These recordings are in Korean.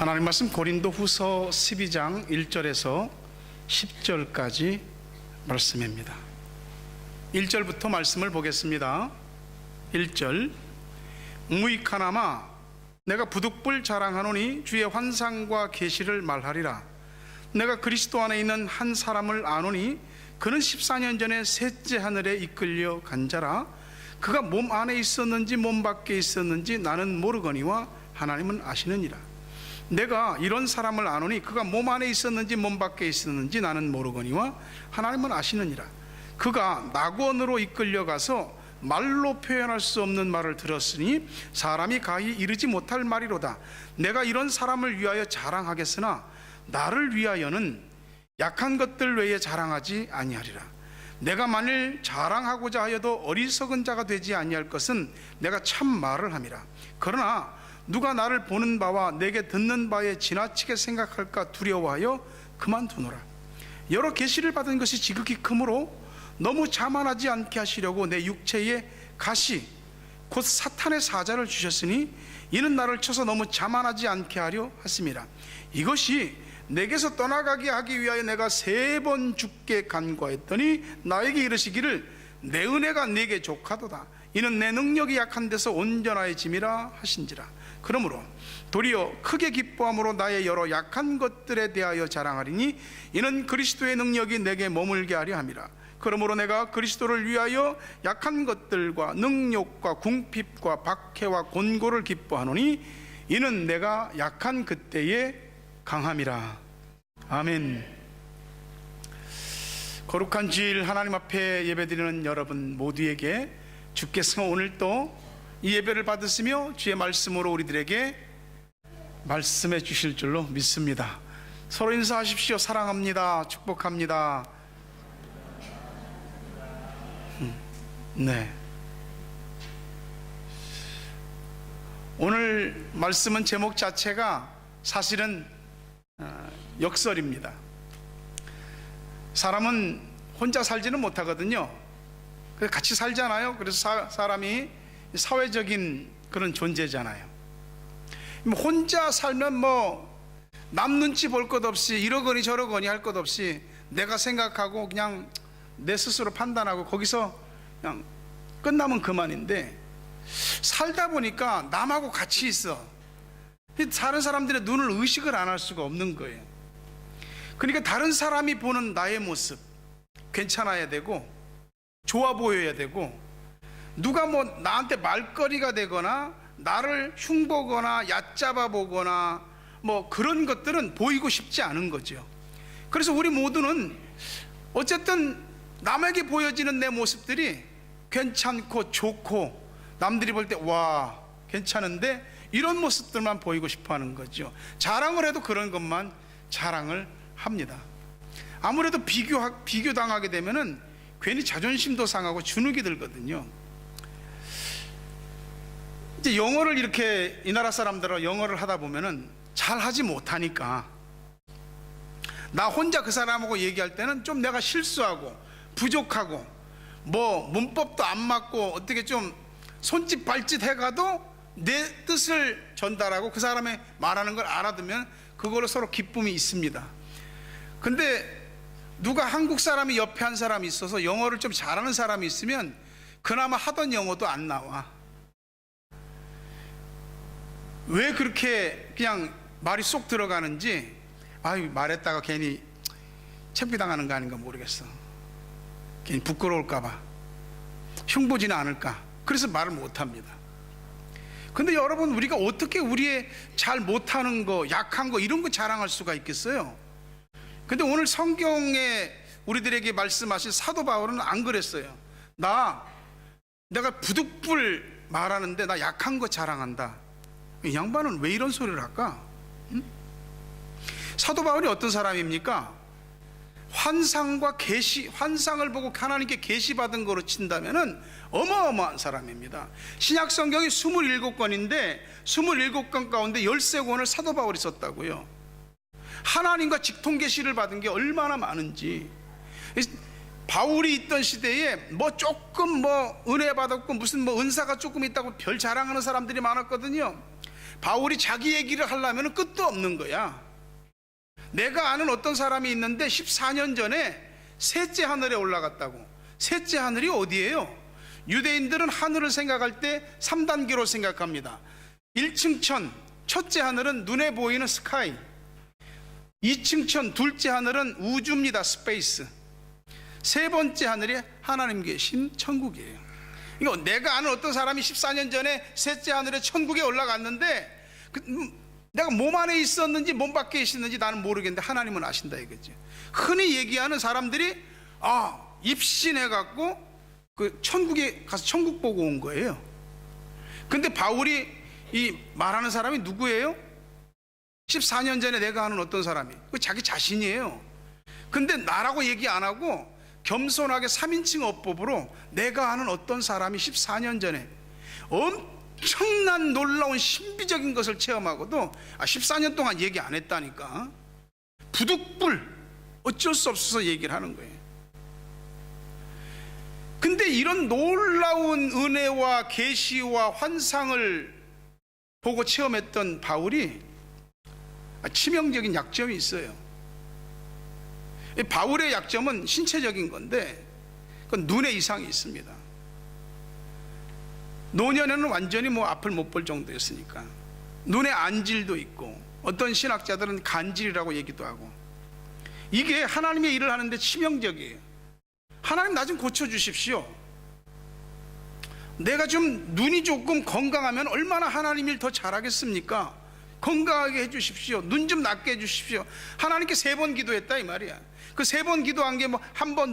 하나님 말씀 고린도후서 12장 1절에서 10절까지 말씀입니다. 1절부터 말씀을 보겠습니다. 1절, 무익하나마 내가 부득불 자랑하노니 주의 환상과 계시를 말하리라. 내가 그리스도 안에 있는 한 사람을 아노니 그는 14년 전에 셋째 하늘에 이끌려 간 자라. 그가 몸 안에 있었는지 몸 밖에 있었는지 나는 모르거니와 하나님은 아시느니라. 내가 이런 사람을 아노니 그가 몸 안에 있었는지 몸 밖에 있었는지 나는 모르거니와 하나님은 아시느니라. 그가 낙원으로 이끌려가서 말로 표현할 수 없는 말을 들었으니 사람이 가히 이르지 못할 말이로다. 내가 이런 사람을 위하여 자랑하겠으나 나를 위하여는 약한 것들 외에 자랑하지 아니하리라. 내가 만일 자랑하고자 하여도 어리석은 자가 되지 아니할 것은 내가 참 말을 함이라. 그러나 누가 나를 보는 바와 내게 듣는 바에 지나치게 생각할까 두려워하여 그만두노라. 여러 계시를 받은 것이 지극히 크므로 너무 자만하지 않게 하시려고 내 육체에 가시 곧 사탄의 사자를 주셨으니 이는 나를 쳐서 너무 자만하지 않게 하려 하심이라. 이것이 내게서 떠나가게 하기 위하여 내가 3번 주께 간구하였더니 나에게 이르시기를 내 은혜가 네게 족하도다. 이는 내 능력이 약한 데서 온전하여짐이라 하신지라. 그러므로 도리어 크게 기뻐함으로 나의 여러 약한 것들에 대하여 자랑하리니 이는 그리스도의 능력이 내게 머물게 하려 함이라. 그러므로 내가 그리스도를 위하여 약한 것들과 능욕과 궁핍과 박해와 곤고를 기뻐하노니 이는 내가 약한 그때에 강함이라. 아멘. 거룩한 주일 하나님 앞에 예배드리는 여러분 모두에게 주께서 오늘 또 이 예배를 받으시며 주의 말씀으로 우리들에게 말씀해 주실 줄로 믿습니다. 서로 인사하십시오. 사랑합니다. 축복합니다. 네. 오늘 말씀은 제목 자체가 사실은 역설입니다. 사람은 혼자 살지는 못하거든요. 같이 살잖아요. 그래서 사람이 사회적인 그런 존재잖아요. 혼자 살면 남 눈치 볼 것 없이 이러거니 저러거니 할 것 없이 내가 생각하고 그냥 내 스스로 판단하고 거기서 그냥 끝나면 그만인데, 살다 보니까 남하고 같이 있어. 다른 사람들의 눈을 의식을 안 할 수가 없는 거예요. 그러니까 다른 사람이 보는 나의 모습 괜찮아야 되고 좋아 보여야 되고, 누가 나한테 말거리가 되거나 나를 흉보거나 얕잡아 보거나 그런 것들은 보이고 싶지 않은 거죠. 그래서 우리 모두는 어쨌든 남에게 보여지는 내 모습들이 괜찮고 좋고 남들이 볼 때 와 괜찮은데 이런 모습들만 보이고 싶어 하는 거죠. 자랑을 해도 그런 것만 자랑을 합니다. 아무래도 비교당하게 되면은 괜히 자존심도 상하고 주눅이 들거든요. 이제 영어를 이렇게 이 나라 사람들하고 영어를 하다 보면은 잘 하지 못하니까 나 혼자 그 사람하고 얘기할 때는 좀 내가 실수하고 부족하고 문법도 안 맞고 어떻게 좀 손짓 발짓 해가도 내 뜻을 전달하고 그 사람의 말하는 걸 알아두면 그걸로 서로 기쁨이 있습니다. 근데 누가 한국 사람이 옆에 한 사람이 있어서 영어를 좀 잘하는 사람이 있으면 그나마 하던 영어도 안 나와. 왜 그렇게 그냥 말이 쏙 들어가는지, 말했다가 괜히 창피당하는 거 아닌가 모르겠어. 괜히 부끄러울까봐, 흉보지는 않을까, 그래서 말을 못합니다. 근데 여러분, 우리가 어떻게 우리의 잘 못하는 거, 약한 거 이런 거 자랑할 수가 있겠어요? 근데 오늘 성경에 우리들에게 말씀하신 사도 바울은 안 그랬어요. 내가 부득불 말하는데 나 약한 거 자랑한다. 이 양반은 왜 이런 소리를 할까? 사도 바울이 어떤 사람입니까? 환상과 계시, 환상을 보고 하나님께 계시받은 거로 친다면은 어마어마한 사람입니다. 신약 성경이 27권인데 27권 가운데 13권을 사도 바울이 썼다고요. 하나님과 직통 계시를 받은 게 얼마나 많은지. 바울이 있던 시대에 조금 은혜 받았고 무슨 은사가 조금 있다고 별 자랑하는 사람들이 많았거든요. 바울이 자기 얘기를 하려면 끝도 없는 거야. 내가 아는 어떤 사람이 있는데 14년 전에 셋째 하늘에 올라갔다고. 셋째 하늘이 어디예요? 유대인들은 하늘을 생각할 때 3단계로 생각합니다. 1층 천, 첫째 하늘은 눈에 보이는 스카이, 2층 천, 둘째 하늘은 우주입니다. 스페이스. 세 번째 하늘이 하나님 계신 천국이에요. 이거 내가 아는 어떤 사람이 14년 전에 셋째 하늘에 천국에 올라갔는데 내가 몸 안에 있었는지 몸 밖에 있었는지 나는 모르겠는데 하나님은 아신다 이거지. 흔히 얘기하는 사람들이 입신해 갖고 그 천국에 가서 천국 보고 온 거예요. 근데 바울이 이 말하는 사람이 누구예요? 14년 전에 내가 아는 어떤 사람이, 그 자기 자신이에요. 근데 나라고 얘기 안 하고 겸손하게 3인칭 어법으로 내가 아는 어떤 사람이 14년 전에 엄청난 놀라운 신비적인 것을 체험하고도 14년 동안 얘기 안 했다니까. 부득불 어쩔 수 없어서 얘기를 하는 거예요. 근데 이런 놀라운 은혜와 계시와 환상을 보고 체험했던 바울이 치명적인 약점이 있어요. 바울의 약점은 신체적인 건데 그건 눈에 이상이 있습니다. 노년에는 완전히 앞을 못 볼 정도였으니까. 눈에 안질도 있고 어떤 신학자들은 간질이라고 얘기도 하고. 이게 하나님의 일을 하는데 치명적이에요. 하나님 나 좀 고쳐주십시오. 내가 좀 눈이 조금 건강하면 얼마나 하나님 일 더 잘하겠습니까? 건강하게 해주십시오. 눈 좀 낫게 해주십시오. 하나님께 3번 기도했다 이 말이야. 그 3번 기도한 게 1번,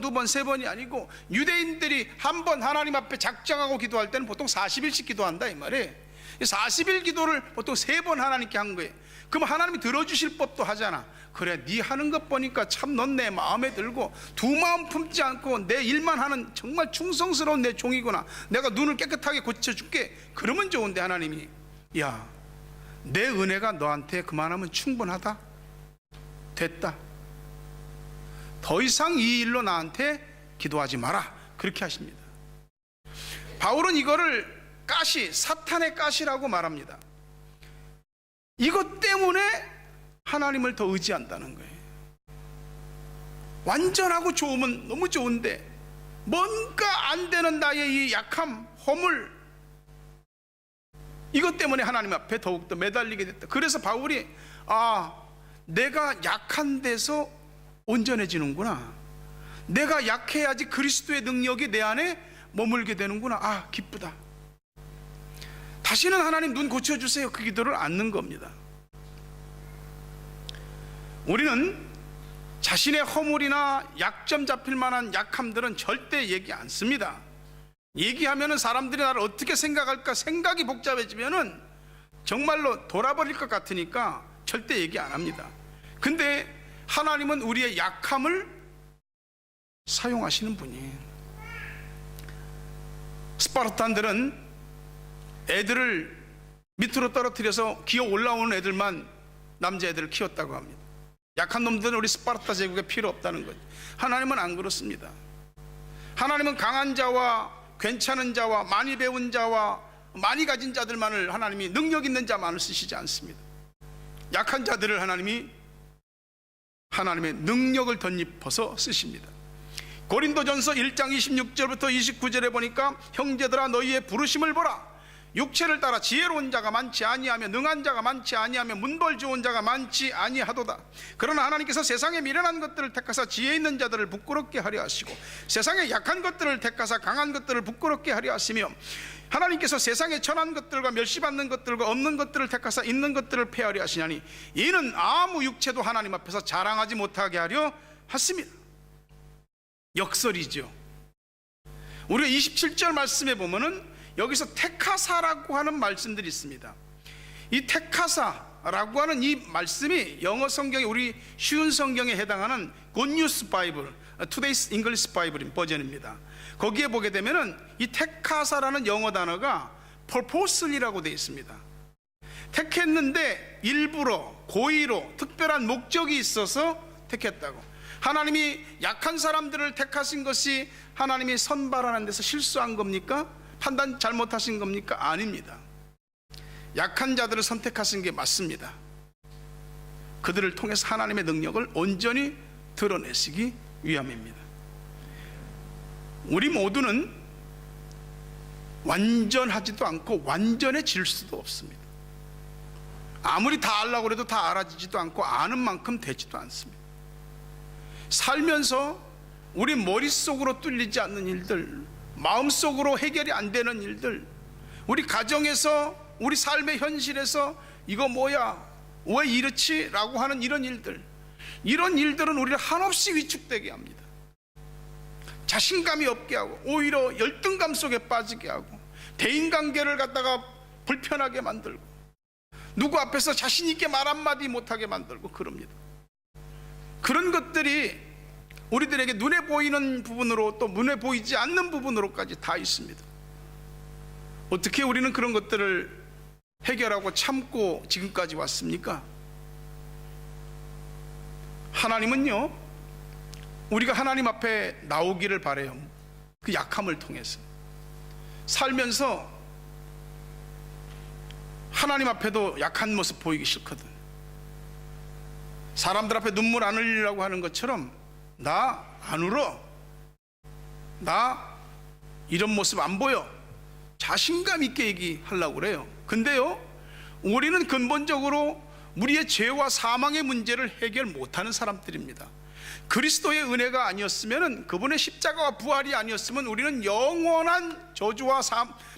2번, 3번이 아니고 유대인들이 한 번 하나님 앞에 작정하고 기도할 때는 보통 40일씩 기도한다 이 말이에요. 40일 기도를 보통 3번 하나님께 한 거예요. 그럼 하나님이 들어주실 법도 하잖아. 그래, 네 하는 것 보니까 참 넌 내 마음에 들고 두 마음 품지 않고 내 일만 하는 정말 충성스러운 내 종이구나. 내가 눈을 깨끗하게 고쳐줄게. 그러면 좋은데 하나님이 야, 내 은혜가 너한테 그만하면 충분하다. 됐다. 더 이상 이 일로 나한테 기도하지 마라. 그렇게 하십니다. 바울은 이거를 가시, 사탄의 가시라고 말합니다. 이것 때문에 하나님을 더 의지한다는 거예요. 완전하고 좋으면 너무 좋은데 뭔가 안 되는 나의 이 약함, 허물, 이것 때문에 하나님 앞에 더욱더 매달리게 됐다. 그래서 바울이 내가 약한 데서 온전해지는구나. 내가 약해야지 그리스도의 능력이 내 안에 머물게 되는구나. 기쁘다. 다시는 하나님 눈 고쳐주세요. 그 기도를 않는 겁니다. 우리는 자신의 허물이나 약점 잡힐 만한 약함들은 절대 얘기 안 씁니다. 얘기하면 사람들이 나를 어떻게 생각할까 생각이 복잡해지면 정말로 돌아버릴 것 같으니까 절대 얘기 안 합니다. 근데 하나님은 우리의 약함을 사용하시는 분이에요. 스파르탄들은 애들을 밑으로 떨어뜨려서 기어 올라오는 애들만, 남자애들을 키웠다고 합니다. 약한 놈들은 우리 스파르타 제국에 필요 없다는 거죠. 하나님은 안 그렇습니다. 하나님은 강한 자와 괜찮은 자와 많이 배운 자와 많이 가진 자들만을, 하나님이 능력 있는 자만을 쓰시지 않습니다. 약한 자들을 하나님이 하나님의 능력을 덧입어서 쓰십니다. 고린도전서 1장 26절부터 29절에 보니까 형제들아 너희의 부르심을 보라. 육체를 따라 지혜로운 자가 많지 아니하며 능한 자가 많지 아니하며 문벌 좋은 자가 많지 아니하도다. 그러나 하나님께서 세상에 미련한 것들을 택하사 지혜 있는 자들을 부끄럽게 하려 하시고 세상에 약한 것들을 택하사 강한 것들을 부끄럽게 하려 하시며 하나님께서 세상에 천한 것들과 멸시받는 것들과 없는 것들을 택하사 있는 것들을 폐하려 하시냐니 이는 아무 육체도 하나님 앞에서 자랑하지 못하게 하려 하십니다. 역설이죠. 우리가 27절 말씀에 보면은 여기서 택하사라고 하는 말씀들이 있습니다. 이 택하사라고 하는 이 말씀이 영어 성경에, 우리 쉬운 성경에 해당하는 Good News Bible, Today's English Bible 버전입니다. 거기에 보게 되면은 이 택하사라는 영어 단어가 purposely라고 되어 있습니다. 택했는데 일부러, 고의로, 특별한 목적이 있어서 택했다고. 하나님이 약한 사람들을 택하신 것이 하나님이 선발하는 데서 실수한 겁니까? 판단 잘못하신 겁니까? 아닙니다. 약한 자들을 선택하신 게 맞습니다. 그들을 통해서 하나님의 능력을 온전히 드러내시기 위함입니다. 우리 모두는 완전하지도 않고 완전해질 수도 없습니다. 아무리 다 알라고 해도 다 알아지지도 않고 아는 만큼 되지도 않습니다. 살면서 우리 머릿속으로 뚫리지 않는 일들, 마음속으로 해결이 안 되는 일들, 우리 가정에서, 우리 삶의 현실에서 이거 뭐야, 왜 이렇지? 라고 하는 이런 일들은 우리를 한없이 위축되게 합니다. 자신감이 없게 하고 오히려 열등감 속에 빠지게 하고 대인관계를 갖다가 불편하게 만들고 누구 앞에서 자신 있게 말 한마디 못하게 만들고 그럽니다. 그런 것들이 우리들에게 눈에 보이는 부분으로 또 눈에 보이지 않는 부분으로까지 다 있습니다. 어떻게 우리는 그런 것들을 해결하고 참고 지금까지 왔습니까? 하나님은요, 우리가 하나님 앞에 나오기를 바라요. 그 약함을 통해서 살면서 하나님 앞에도 약한 모습 보이기 싫거든. 사람들 앞에 눈물 안 흘리려고 하는 것처럼 나 안 울어, 나 이런 모습 안 보여, 자신감 있게 얘기하려고 그래요. 근데요, 우리는 근본적으로 우리의 죄와 사망의 문제를 해결 못하는 사람들입니다. 그리스도의 은혜가 아니었으면, 그분의 십자가와 부활이 아니었으면 우리는 영원한 저주와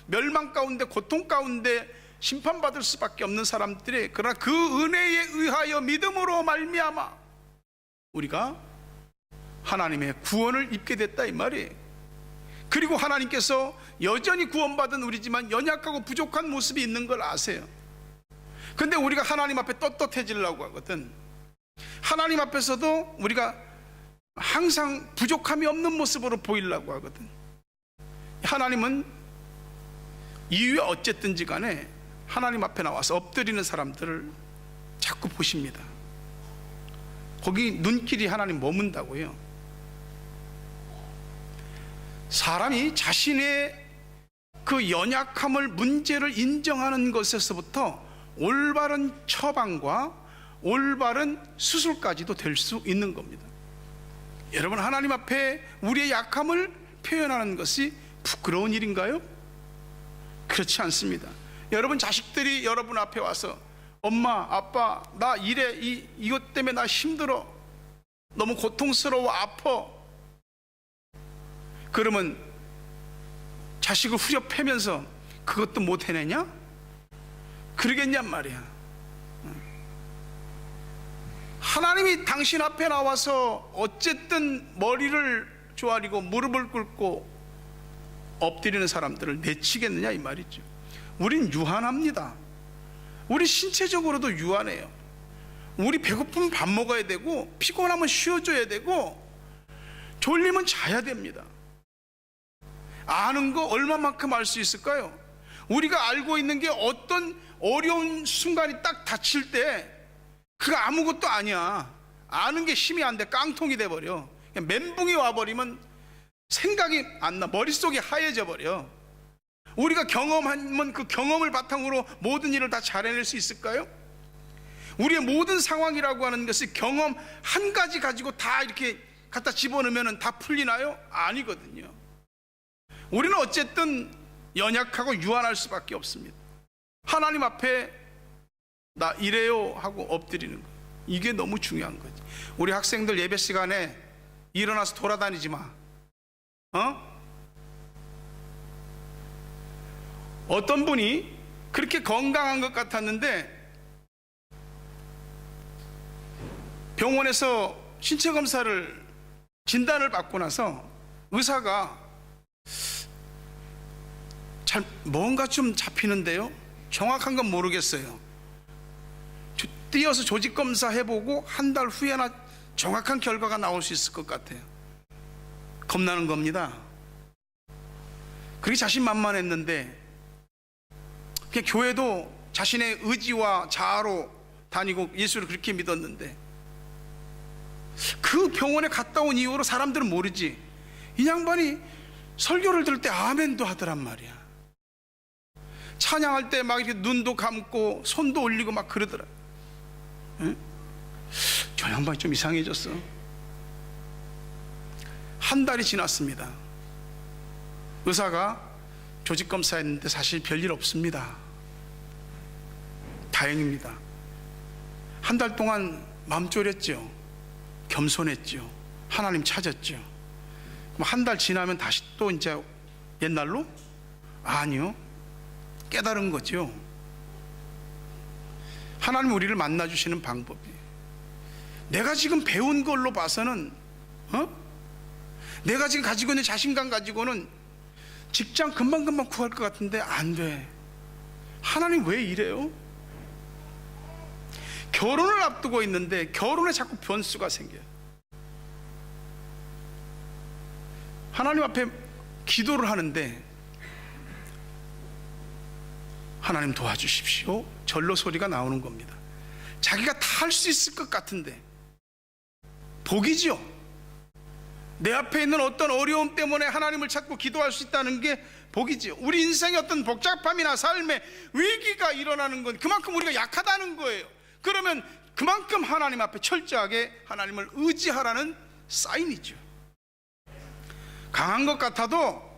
멸망 가운데, 고통 가운데 심판받을 수밖에 없는 사람들이, 그러나 그 은혜에 의하여 믿음으로 말미암아 우리가 하나님의 구원을 입게 됐다, 이 말이에요. 그리고 하나님께서 여전히 구원받은 우리지만 연약하고 부족한 모습이 있는 걸 아세요. 근데 우리가 하나님 앞에 떳떳해지려고 하거든. 하나님 앞에서도 우리가 항상 부족함이 없는 모습으로 보이려고 하거든. 하나님은 이유에 어쨌든지 간에 하나님 앞에 나와서 엎드리는 사람들을 자꾸 보십니다. 거기 눈길이 하나님 머문다고요. 사람이 자신의 그 연약함을, 문제를 인정하는 것에서부터 올바른 처방과 올바른 수술까지도 될 수 있는 겁니다. 여러분, 하나님 앞에 우리의 약함을 표현하는 것이 부끄러운 일인가요? 그렇지 않습니다. 여러분 자식들이 여러분 앞에 와서 엄마, 아빠, 나 이래, 이것 때문에 나 힘들어, 너무 고통스러워, 아파, 그러면 자식을 후려 패면서 그것도 못 해내냐? 그러겠냔 말이야. 하나님이 당신 앞에 나와서 어쨌든 머리를 조아리고 무릎을 꿇고 엎드리는 사람들을 내치겠느냐, 이 말이죠. 우린 유한합니다. 우리 신체적으로도 유한해요. 우리 배고프면 밥 먹어야 되고, 피곤하면 쉬어줘야 되고, 졸리면 자야 됩니다. 아는 거 얼마만큼 알 수 있을까요? 우리가 알고 있는 게 어떤 어려운 순간이 딱 닥칠 때 그거 아무것도 아니야. 아는 게 힘이 안 돼. 깡통이 돼버려. 그냥 멘붕이 와버리면 생각이 안 나. 머릿속이 하얘져 버려. 우리가 경험하면 그 경험을 바탕으로 모든 일을 다 잘 해낼 수 있을까요? 우리의 모든 상황이라고 하는 것이 경험 한 가지 가지고 다 이렇게 갖다 집어넣으면 다 풀리나요? 아니거든요. 우리는 어쨌든 연약하고 유한할 수밖에 없습니다. 하나님 앞에 나 이래요 하고 엎드리는 거, 이게 너무 중요한 거지. 우리 학생들 예배 시간에 일어나서 돌아다니지 마. 어떤 분이 그렇게 건강한 것 같았는데 병원에서 신체 검사를 진단을 받고 나서 의사가 잘 뭔가 좀 잡히는데요, 정확한 건 모르겠어요, 뛰어서 조직 검사 해보고 한 달 후에나 정확한 결과가 나올 수 있을 것 같아요. 겁나는 겁니다. 그렇게 자신만만했는데 그냥 교회도 자신의 의지와 자아로 다니고 예수를 그렇게 믿었는데 그 병원에 갔다 온 이후로 사람들은 모르지, 이 양반이 설교를 들을 때 아멘도 하더란 말이야. 찬양할 때 막 이렇게 눈도 감고 손도 올리고 막 그러더라. 응? 저 양반이 좀 이상해졌어. 한 달이 지났습니다. 의사가 조직 검사했는데 사실 별일 없습니다. 다행입니다. 한 달 동안 마음 졸였죠. 겸손했죠. 하나님 찾았죠. 그럼 한 달 지나면 다시 또 이제 옛날로? 아니요. 깨달은 거죠. 하나님 우리를 만나주시는 방법이, 내가 지금 배운 걸로 봐서는 내가 지금 가지고 있는 자신감 가지고는 직장 금방금방 구할 것 같은데 안 돼. 하나님 왜 이래요? 결혼을 앞두고 있는데 결혼에 자꾸 변수가 생겨요. 하나님 앞에 기도를 하는데 하나님 도와주십시오, 절로 소리가 나오는 겁니다. 자기가 다 할 수 있을 것 같은데, 복이지요. 내 앞에 있는 어떤 어려움 때문에 하나님을 찾고 기도할 수 있다는 게 복이지요. 우리 인생의 어떤 복잡함이나 삶의 위기가 일어나는 건 그만큼 우리가 약하다는 거예요. 그러면 그만큼 하나님 앞에 철저하게 하나님을 의지하라는 사인이죠. 강한 것 같아도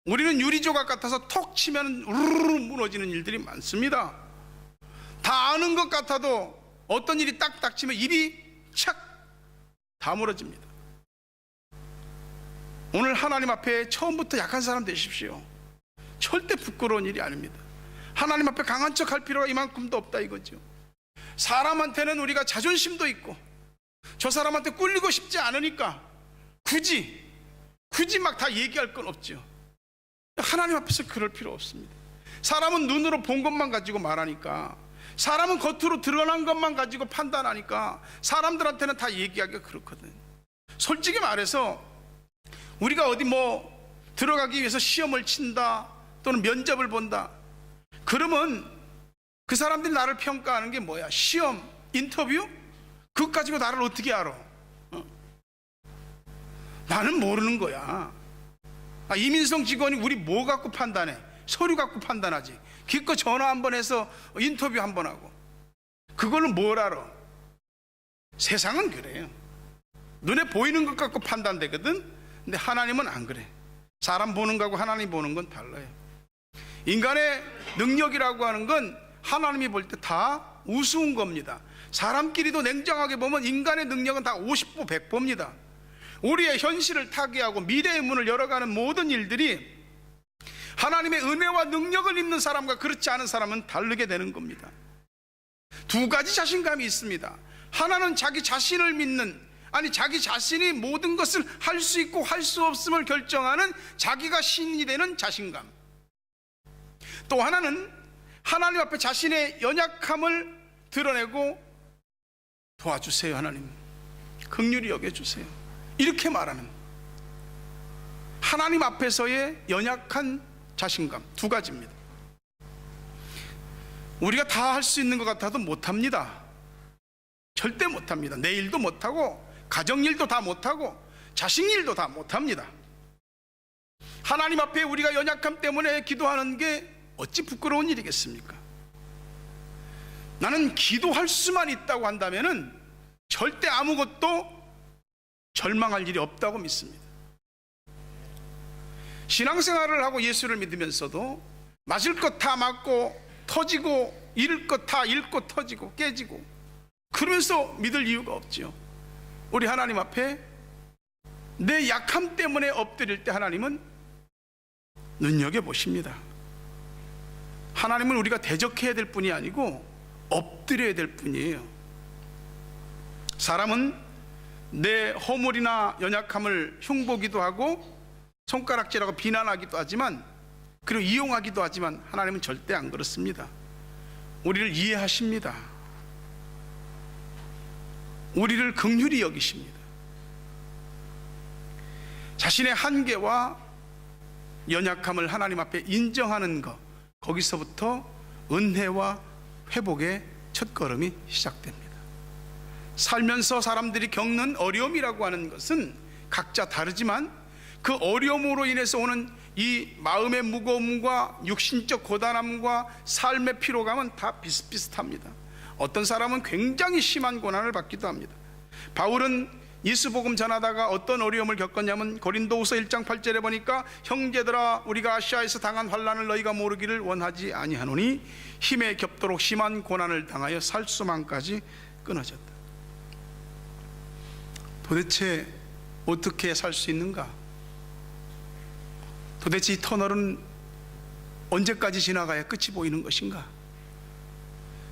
우리는 유리조각 같아서 톡 치면 우르르 무너지는 일들이 많습니다. 다 아는 것 같아도 어떤 일이 딱딱 치면 입이 착 다물어집니다. 오늘 하나님 앞에 처음부터 약한 사람 되십시오. 절대 부끄러운 일이 아닙니다. 하나님 앞에 강한 척 할 필요가 이만큼도 없다 이거죠. 사람한테는 우리가 자존심도 있고 저 사람한테 꿀리고 싶지 않으니까 굳이 막 다 얘기할 건 없죠. 하나님 앞에서 그럴 필요 없습니다. 사람은 눈으로 본 것만 가지고 말하니까, 사람은 겉으로 드러난 것만 가지고 판단하니까 사람들한테는 다 얘기하기가 그렇거든. 솔직히 말해서 우리가 어디 들어가기 위해서 시험을 친다 또는 면접을 본다, 그러면 그 사람들이 나를 평가하는 게 뭐야? 시험, 인터뷰? 그것 가지고 나를 어떻게 알아? 나는 모르는 거야. 이민성 직원이 우리 뭐 갖고 판단해? 서류 갖고 판단하지. 기껏 전화 한번 해서 인터뷰 한번 하고, 그거는 뭘 알아? 세상은 그래요. 눈에 보이는 것 갖고 판단되거든. 근데 하나님은 안 그래. 사람 보는 거하고 하나님 보는 건 달라요. 인간의 능력이라고 하는 건 하나님이 볼 때 다 우스운 겁니다. 사람끼리도 냉정하게 보면 인간의 능력은 다 50보 100보입니다. 우리의 현실을 타개하고 미래의 문을 열어가는 모든 일들이 하나님의 은혜와 능력을 입는 사람과 그렇지 않은 사람은 다르게 되는 겁니다. 두 가지 자신감이 있습니다. 하나는 자기 자신을 믿는, 자기 자신이 모든 것을 할 수 있고 할 수 없음을 결정하는 자기가 신이 되는 자신감. 또 하나는 하나님 앞에 자신의 연약함을 드러내고, 도와주세요 하나님, 긍휼히 여겨주세요, 이렇게 말하는 하나님 앞에서의 연약한 자신감. 두 가지입니다. 우리가 다 할 수 있는 것 같아도 못합니다. 절대 못합니다. 내 일도 못하고 가정일도 다 못하고 자식일도 다 못합니다. 하나님 앞에 우리가 연약함 때문에 기도하는 게 어찌 부끄러운 일이겠습니까? 나는 기도할 수만 있다고 한다면은 절대 아무것도 절망할 일이 없다고 믿습니다. 신앙생활을 하고 예수를 믿으면서도 맞을 것 다 맞고 터지고 잃을 것 다 잃고 터지고 깨지고 그러면서 믿을 이유가 없죠. 우리 하나님 앞에 내 약함 때문에 엎드릴 때 하나님은 눈여겨보십니다. 하나님은 우리가 대적해야 될 뿐이 아니고 엎드려야 될 뿐이에요. 사람은 내 허물이나 연약함을 흉보기도 하고 손가락질하고 비난하기도 하지만, 그리고 이용하기도 하지만 하나님은 절대 안 그렇습니다. 우리를 이해하십니다. 우리를 긍휼히 여기십니다. 자신의 한계와 연약함을 하나님 앞에 인정하는 것, 거기서부터 은혜와 회복의 첫걸음이 시작됩니다. 살면서 사람들이 겪는 어려움이라고 하는 것은 각자 다르지만 그 어려움으로 인해서 오는 이 마음의 무거움과 육신적 고단함과 삶의 피로감은 다 비슷비슷합니다. 어떤 사람은 굉장히 심한 고난을 받기도 합니다. 바울은 예수복음 전하다가 어떤 어려움을 겪었냐면 고린도후서 1장 8절에 보니까 형제들아 우리가 아시아에서 당한 환난을 너희가 모르기를 원하지 아니하노니 힘에 겹도록 심한 고난을 당하여 살 수만까지 끊어졌다. 도대체 어떻게 살 수 있는가? 도대체 이 터널은 언제까지 지나가야 끝이 보이는 것인가?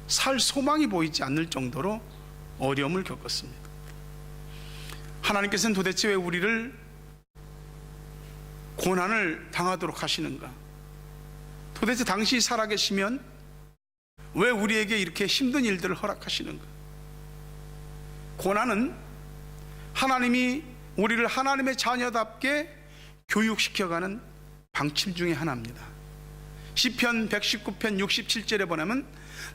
살 소망이 보이지 않을 정도로 어려움을 겪었습니다. 하나님께서는 도대체 왜 우리를 고난을 당하도록 하시는가? 도대체 당신이 살아계시면 왜 우리에게 이렇게 힘든 일들을 허락하시는가? 고난은 하나님이 우리를 하나님의 자녀답게 교육시켜가는 방침 중에 하나입니다. 시편 119편 67절에 보면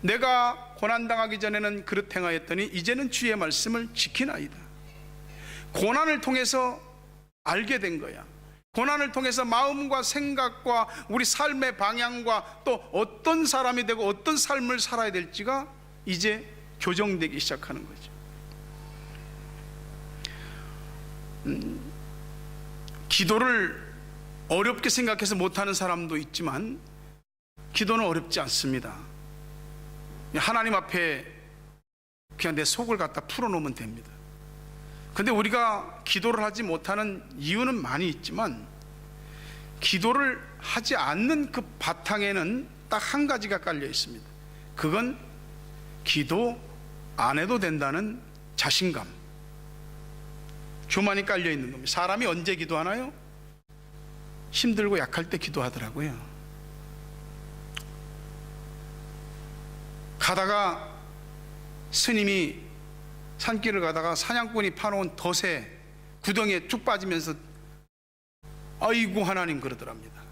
내가 고난당하기 전에는 그릇 행하였더니 이제는 주의 말씀을 지키나이다. 고난을 통해서 알게 된 거야. 고난을 통해서 마음과 생각과 우리 삶의 방향과 또 어떤 사람이 되고 어떤 삶을 살아야 될지가 이제 교정되기 시작하는 거죠. 기도를 어렵게 생각해서 못하는 사람도 있지만 기도는 어렵지 않습니다. 하나님 앞에 그냥 내 속을 갖다 풀어놓으면 됩니다. 근데 우리가 기도를 하지 못하는 이유는 많이 있지만 기도를 하지 않는 그 바탕에는 딱 한 가지가 깔려 있습니다. 그건 기도 안 해도 된다는 자신감, 교만이 깔려 있는 겁니다. 사람이 언제 기도하나요? 힘들고 약할 때 기도하더라고요. 가다가 스님이 산길을 가다가 사냥꾼이 파놓은 덫에 구덩이에 쭉 빠지면서 아이고 하나님 그러더랍니다.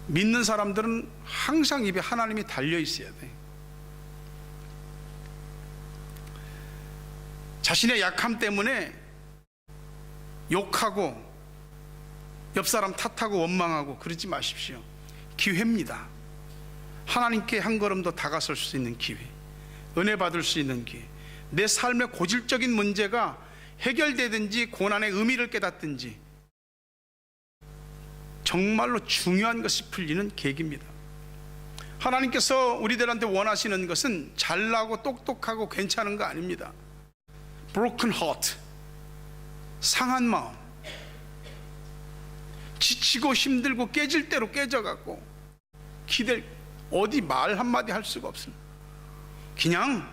믿는 사람들은 항상 입에 하나님이 달려 있어야 돼. 자신의 약함 때문에 욕하고 옆 사람 탓하고 원망하고 그러지 마십시오. 기회입니다. 하나님께 한 걸음 더 다가설 수 있는 기회, 은혜 받을 수 있는 기회, 내 삶의 고질적인 문제가 해결되든지 고난의 의미를 깨닫든지 정말로 중요한 것이 풀리는 계기입니다. 하나님께서 우리들한테 원하시는 것은 잘나고 똑똑하고 괜찮은 거 아닙니다. broken heart, 상한 마음, 지치고 힘들고 깨질 대로 깨져갖고 어디 말 한마디 할 수가 없습니다. 그냥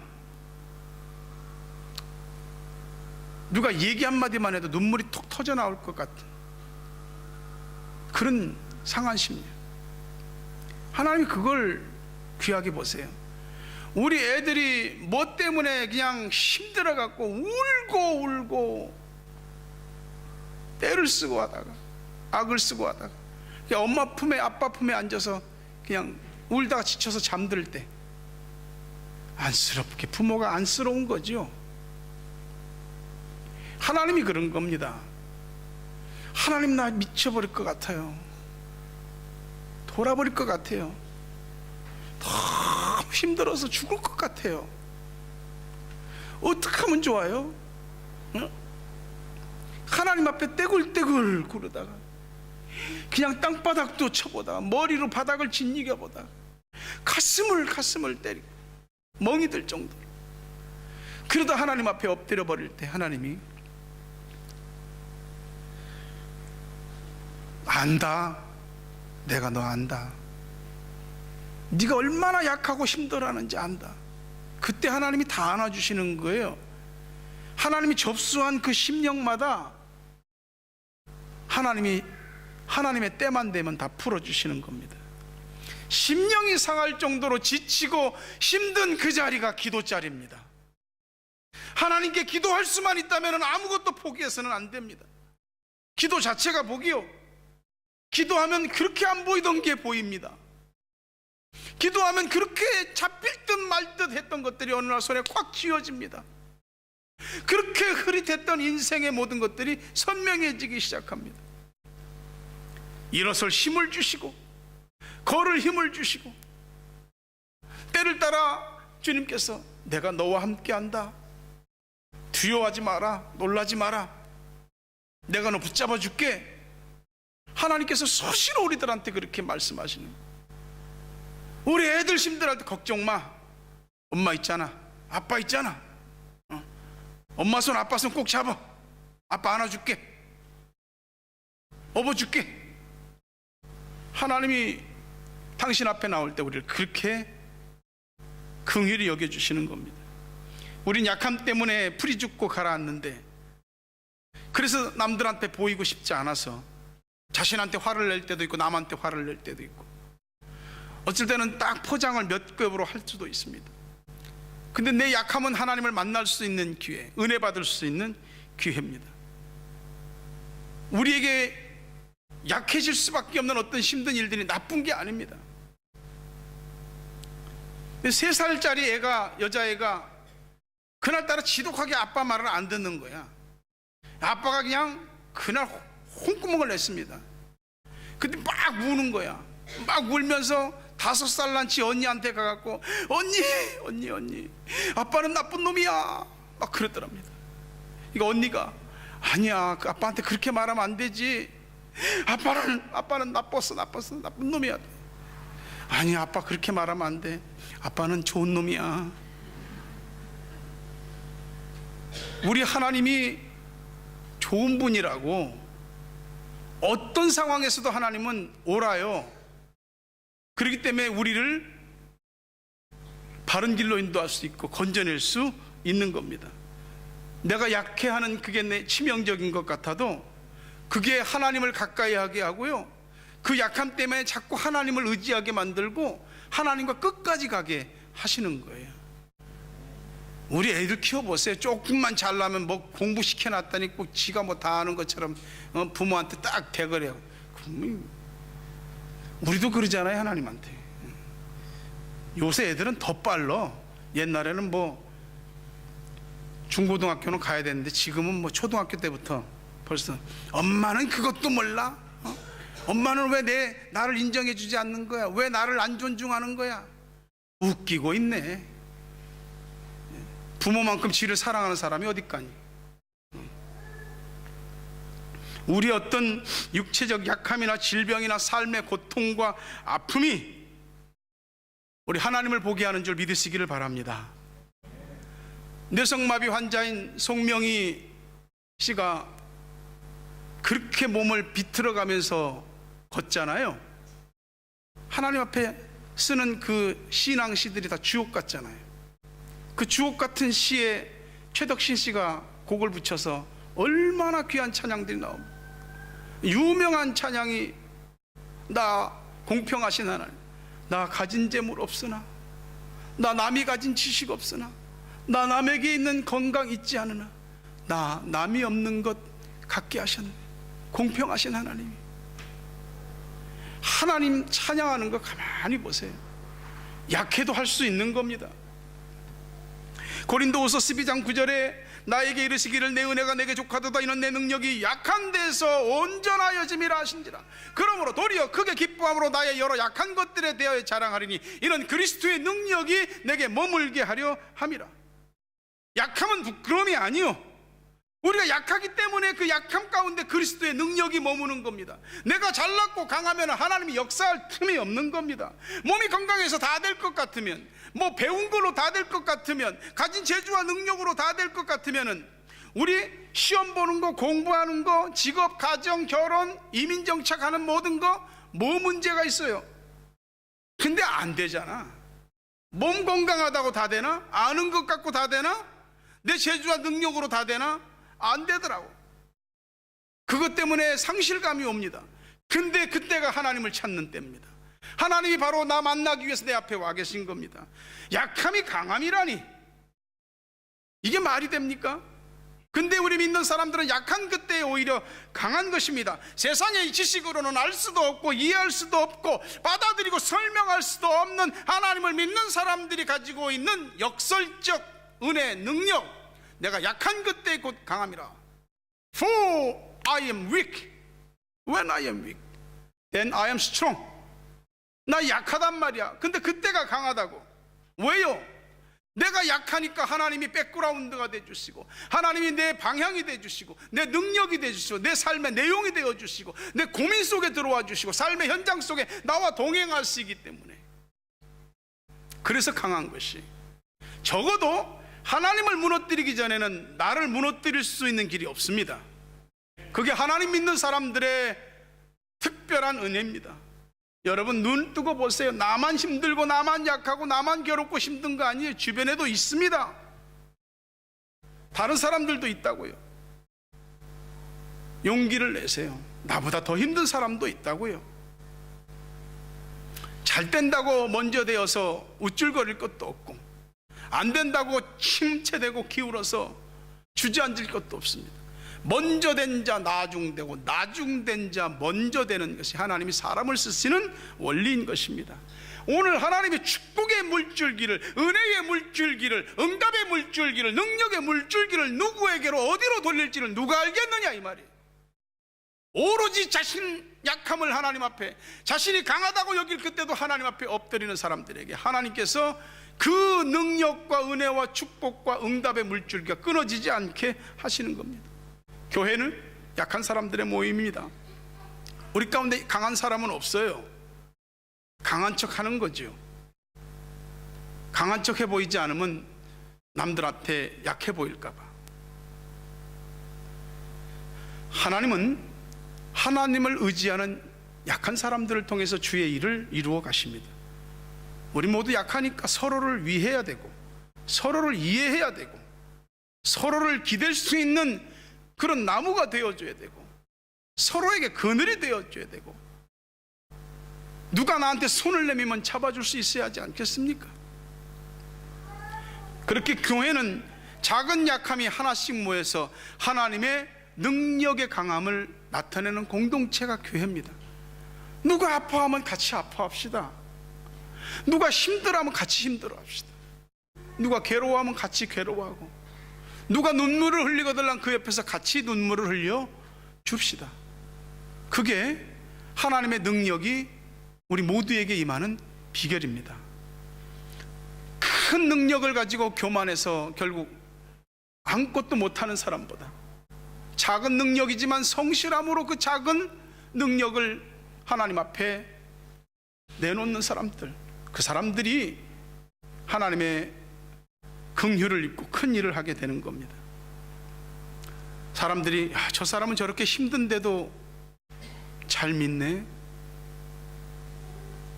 누가 얘기 한마디만 해도 눈물이 톡 터져 나올 것 같은 그런 상한 심리예요. 하나님이 그걸 귀하게 보세요. 우리 애들이 뭐 때문에 그냥 힘들어갖고 울고 때를 쓰고 하다가 악을 쓰고 하다가 그냥 엄마 품에 아빠 품에 앉아서 그냥 울다가 지쳐서 잠들 때 안쓰럽게 부모가 안쓰러운 거죠. 하나님이 그런 겁니다. 하나님 나 미쳐버릴 것 같아요. 돌아버릴 것 같아요. 너무 힘들어서 죽을 것 같아요. 어떻게 하면 좋아요? 응? 하나님 앞에 떼굴떼굴 구르다가 그냥 땅바닥도 쳐보다가 머리로 바닥을 짓이겨보다가 가슴을 때리고 멍이 들 정도로 그러다 하나님 앞에 엎드려 버릴 때 하나님이 안다. 내가 너 안다. 네가 얼마나 약하고 힘들어하는지 안다. 그때 하나님이 다 안아주시는 거예요. 하나님이 접수한 그 심령마다 하나님의 때만 되면 다 풀어주시는 겁니다. 심령이 상할 정도로 지치고 힘든 그 자리가 기도 자리입니다. 하나님께 기도할 수만 있다면 아무것도 포기해서는 안 됩니다. 기도 자체가 복이요. 기도하면 그렇게 안 보이던 게 보입니다. 기도하면 그렇게 잡힐 듯 말 듯 했던 것들이 어느 날 손에 꽉 쥐어집니다. 그렇게 흐릿했던 인생의 모든 것들이 선명해지기 시작합니다. 일어설 힘을 주시고 걸을 힘을 주시고, 때를 따라 주님께서 내가 너와 함께한다, 두려워하지 마라, 놀라지 마라, 내가 너 붙잡아 줄게. 하나님께서 수시로 우리들한테 그렇게 말씀하시는 거예요. 우리 애들 힘들할 때 걱정 마, 엄마 있잖아, 아빠 있잖아, 엄마 손 아빠 손 꼭 잡아, 아빠 안아줄게, 업어줄게. 하나님이 당신 앞에 나올 때 우리를 그렇게 긍휼히 여겨주시는 겁니다. 우린 약함 때문에 풀이 죽고 가라앉는데, 그래서 남들한테 보이고 싶지 않아서 자신한테 화를 낼 때도 있고 남한테 화를 낼 때도 있고, 어쩔 때는 딱 포장을 몇 겹으로 할 수도 있습니다. 근데 내 약함은 하나님을 만날 수 있는 기회, 은혜 받을 수 있는 기회입니다. 우리에게 약해질 수밖에 없는 어떤 힘든 일들이 나쁜 게 아닙니다. 3살짜리 애가, 여자애가 그날따라 지독하게 아빠 말을 안 듣는 거야. 아빠가 그냥 그날 홍구멍을 냈습니다. 근데 막 우는 거야. 막 울면서 5살 난 지 언니한테 가갖고 언니 아빠는 나쁜 놈이야 막 그러더랍니다. 이거 언니가 아니야, 그 아빠한테 그렇게 말하면 안 되지, 아빠는 나빴어 나쁜 놈이야. 아니, 아빠 그렇게 말하면 안 돼, 아빠는 좋은 놈이야. 우리 하나님이 좋은 분이라고, 어떤 상황에서도 하나님은 옳아요. 그렇기 때문에 우리를 바른 길로 인도할 수 있고 건져낼 수 있는 겁니다. 내가 약해하는 그게 내 치명적인 것 같아도 그게 하나님을 가까이 하게 하고요, 그 약함 때문에 자꾸 하나님을 의지하게 만들고 하나님과 끝까지 가게 하시는 거예요. 우리 애들 키워보세요. 조금만 잘나면 뭐 공부시켜놨다니 꼭 지가 뭐 다 아는 것처럼 부모한테 딱 대거래요. 우리도 그러잖아요, 하나님한테. 요새 애들은 더 빨라. 옛날에는 뭐 중고등학교는 가야 되는데 지금은 뭐 초등학교 때부터 벌써 엄마는 그것도 몰라? 엄마는 왜 나를 인정해 주지 않는 거야? 왜 나를 안 존중하는 거야? 웃기고 있네. 부모만큼 지를 사랑하는 사람이 어딨까니. 우리 어떤 육체적 약함이나 질병이나 삶의 고통과 아픔이 우리 하나님을 보게 하는 줄 믿으시기를 바랍니다. 뇌성마비 환자인 송명희 씨가 그렇게 몸을 비틀어가면서 걷잖아요. 하나님 앞에 쓰는 그 신앙시들이 다 주옥 같잖아요. 그 주옥 같은 시에 최덕신 씨가 곡을 붙여서 얼마나 귀한 찬양들이 나옵니다. 유명한 찬양이 나 공평하신 하나님, 나 가진 재물 없으나, 나 남이 가진 지식 없으나, 나 남에게 있는 건강 있지 않으나, 나 남이 없는 것 갖게 하셨네. 공평하신 하나님이. 하나님 찬양하는 거 가만히 보세요. 약해도 할 수 있는 겁니다. 고린도후서 12장 9절에 나에게 이르시기를 내 은혜가 내게 족하도다, 이는 내 능력이 약한 데서 온전하여짐이라 하신지라. 그러므로 도리어 크게 기뻐함으로 나의 여러 약한 것들에 대하여 자랑하리니 이는 그리스도의 능력이 내게 머물게 하려 함이라. 약함은 부끄러움이 아니요, 우리가 약하기 때문에 그 약함 가운데 그리스도의 능력이 머무는 겁니다. 내가 잘났고 강하면 하나님이 역사할 틈이 없는 겁니다. 몸이 건강해서 다 될 것 같으면, 뭐 배운 걸로 다 될 것 같으면, 가진 재주와 능력으로 다 될 것 같으면은 우리 시험 보는 거, 공부하는 거, 직업, 가정, 결혼, 이민 정착하는 모든 거 뭐 문제가 있어요? 근데 안 되잖아. 몸 건강하다고 다 되나? 아는 것 같고 다 되나? 내 재주와 능력으로 다 되나? 안 되더라고. 그것 때문에 상실감이 옵니다. 근데 그때가 하나님을 찾는 때입니다. 하나님이 바로 나 만나기 위해서 내 앞에 와 계신 겁니다. 약함이 강함이라니, 이게 말이 됩니까? 근데 우리 믿는 사람들은 약한 그때에 오히려 강한 것입니다. 세상의 지식으로는 알 수도 없고 이해할 수도 없고 받아들이고 설명할 수도 없는 하나님을 믿는 사람들이 가지고 있는 역설적 은혜, 능력, 내가 약한 그때에 곧 강함이라. For I am weak when I am weak. then I am strong. 나 약하단 말이야. 근데 그때가 강하다고. 왜요? 내가 약하니까 하나님이 백그라운드가 되어주시고, 하나님이 내 방향이 되어주시고, 내 능력이 되어주시고, 내 삶의 내용이 되어주시고, 내 고민 속에 들어와 주시고, 삶의 현장 속에 나와 동행하시기 때문에. 그래서 강한 것이, 적어도 하나님을 무너뜨리기 전에는 나를 무너뜨릴 수 있는 길이 없습니다. 그게 하나님 믿는 사람들의 특별한 은혜입니다. 여러분, 눈 뜨고 보세요. 나만 힘들고 나만 약하고 나만 괴롭고 힘든 거 아니에요. 주변에도 있습니다. 다른 사람들도 있다고요. 용기를 내세요. 나보다 더 힘든 사람도 있다고요. 잘 된다고 먼저 되어서 우쭐거릴 것도 없고, 안 된다고 침체되고 기울어서 주저앉을 것도 없습니다. 먼저 된 자 나중되고, 나중된 자 먼저 되는 것이 하나님이 사람을 쓰시는 원리인 것입니다. 오늘 하나님의 축복의 물줄기를, 은혜의 물줄기를, 응답의 물줄기를, 능력의 물줄기를 누구에게로 어디로 돌릴지를 누가 알겠느냐 이 말이에요. 오로지 자신 약함을 하나님 앞에, 자신이 강하다고 여길 그때도 하나님 앞에 엎드리는 사람들에게 하나님께서 그 능력과 은혜와 축복과 응답의 물줄기가 끊어지지 않게 하시는 겁니다. 교회는 약한 사람들의 모임입니다. 우리 가운데 강한 사람은 없어요. 강한 척 하는 거죠. 강한 척 해 보이지 않으면 남들한테 약해 보일까 봐. 하나님은 하나님을 의지하는 약한 사람들을 통해서 주의 일을 이루어 가십니다. 우리 모두 약하니까 서로를 위해야 되고, 서로를 이해해야 되고, 서로를 기댈 수 있는 그런 나무가 되어줘야 되고, 서로에게 그늘이 되어줘야 되고, 누가 나한테 손을 내밀면 잡아줄 수 있어야 하지 않겠습니까? 그렇게 교회는 작은 약함이 하나씩 모여서 하나님의 능력의 강함을 나타내는 공동체가 교회입니다. 누가 아파하면 같이 아파합시다. 누가 힘들어하면 같이 힘들어합시다. 누가 괴로워하면 같이 괴로워하고, 누가 눈물을 흘리거든 그 옆에서 같이 눈물을 흘려 줍시다. 그게 하나님의 능력이 우리 모두에게 임하는 비결입니다. 큰 능력을 가지고 교만해서 결국 아무것도 못하는 사람보다 작은 능력이지만 성실함으로 그 작은 능력을 하나님 앞에 내놓는 사람들, 그 사람들이 하나님의 긍휼을 입고 큰 일을 하게 되는 겁니다. 사람들이 저 사람은 저렇게 힘든데도 잘 믿네.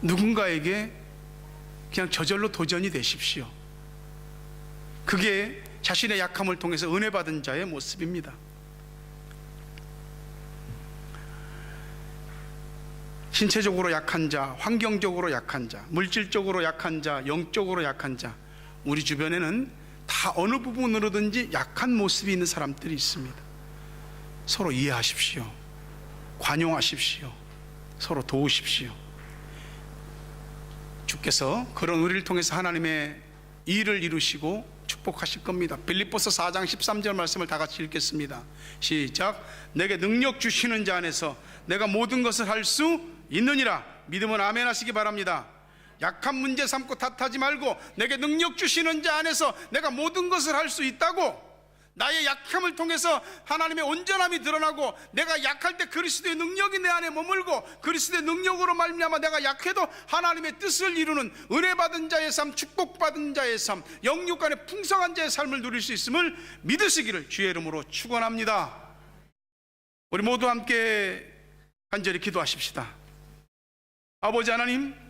누군가에게 그냥 저절로 도전이 되십시오. 그게 자신의 약함을 통해서 은혜 받은 자의 모습입니다. 신체적으로 약한 자, 환경적으로 약한 자, 물질적으로 약한 자, 영적으로 약한 자, 우리 주변에는 다 어느 부분으로든지 약한 모습이 있는 사람들이 있습니다. 서로 이해하십시오. 관용하십시오. 서로 도우십시오. 주께서 그런 우리를 통해서 하나님의 일을 이루시고 축복하실 겁니다. 빌립보서 4장 13절 말씀을 다 같이 읽겠습니다. 시작. 내게 능력 주시는 자 안에서 내가 모든 것을 할 수 있느니라. 믿으면 아멘 하시기 바랍니다. 약한 문제 삼고 탓하지 말고 내게 능력 주시는 자 안에서 내가 모든 것을 할 수 있다고, 나의 약함을 통해서 하나님의 온전함이 드러나고, 내가 약할 때 그리스도의 능력이 내 안에 머물고, 그리스도의 능력으로 말미암아 내가 약해도 하나님의 뜻을 이루는 은혜 받은 자의 삶, 축복받은 자의 삶, 영육 간의 풍성한 자의 삶을 누릴 수 있음을 믿으시기를 주의 이름으로 축원합니다. 우리 모두 함께 간절히 기도하십시다. 아버지 하나님,